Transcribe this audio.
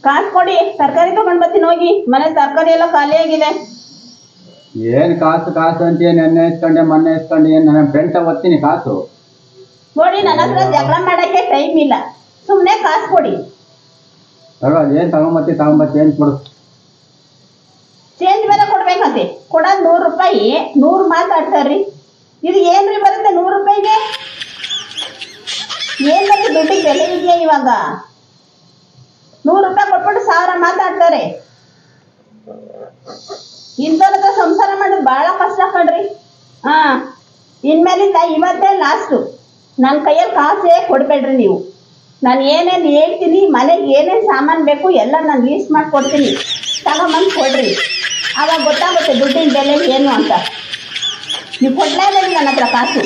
ಕಾಸು ಕೊಡಿ, ತರಕಾರಿ ತಗೊಂಡ್ ಬರ್ತೀನಿ ಹೋಗಿ. ಮನೆ ತರಕಾರಿ ಎಲ್ಲ ಖಾಲಿ ಆಗಿದೆ. ಏನ್ ಕಾಸು ಕಾಸು ಅಂತ ನೆನ್ನೆ ಇಸ್ಕೊಂಡೆ ಮೊನ್ನೆ ಇಸ್ಕೊಂಡೆ, ನನ್ನ ಫ್ರೆಂಡ್ ಓದ್ತೀನಿ ಕಾಸು ನೋಡಿ. ನನ್ನ ಹತ್ರ ಜಗಳ ಮಾಡಕ್ಕೆ ಟೈಮ್ ಇಲ್ಲ, ಸುಮ್ನೆ ಕಾಸು ಕೊಡಿ. ಏನ್ ತಗೊಂಬತ್ತಿ ಏನ್ ಕೊಡು. ಚೇಂಜ್ ಬೇರೆ ಕೊಡ್ಬೇಕಂತೆ. ಕೊಡೋದು 100 ರೂಪಾಯಿ, 100 ಮಾತಾಡ್ತಾರ್ರಿ. ಇದು ಏನ್ರಿ ಬರುತ್ತೆ 100 ರೂಪಾಯಿಗೆ? ಏನ್ ಬರುತ್ತೆ? ದುಡ್ಡಿಗೆ ಬೆಲೆ ಇದೆಯಾ ಇವಾಗ? 100 ರೂಪಾಯಿ ಕೊಟ್ಬಿಟ್ಟು 1000 ಮಾತಾಡ್ತಾರೆ. ಇಂಥವ್ರ ಸಂಸಾರ ಮಾಡೋದು ಬಹಳ ಕಷ್ಟ ಕಣ್ರಿ. ಇನ್ಮೇಲಿಂದ ಇವತ್ತೇ ಲಾಸ್ಟು. ನನ್ನ ಕೈಯಲ್ಲಿ ಕಾಸೇ ಕೊಡ್ಬೇಡ್ರಿ ನೀವು. ನಾನು ಏನೇನು ಹೇಳ್ತೀನಿ, ಮನೆಗೆ ಏನೇನು ಸಾಮಾನು ಬೇಕು ಎಲ್ಲ ನಾನು ಲೀಸ್ಟ್ ಮಾಡಿ ಕೊಡ್ತೀನಿ, ತಗೊಂಬಂದು ಕೊಡ್ರಿ. ಆವಾಗ ಗೊತ್ತಾಗುತ್ತೆ ದುಡ್ಡಿನ ಬೆಲೆ ಏನು ಅಂತ. ನೀವು ಕೊಡಲೇಬೇಡಿ ನನ್ನ ಹತ್ರ ಕಾಸು.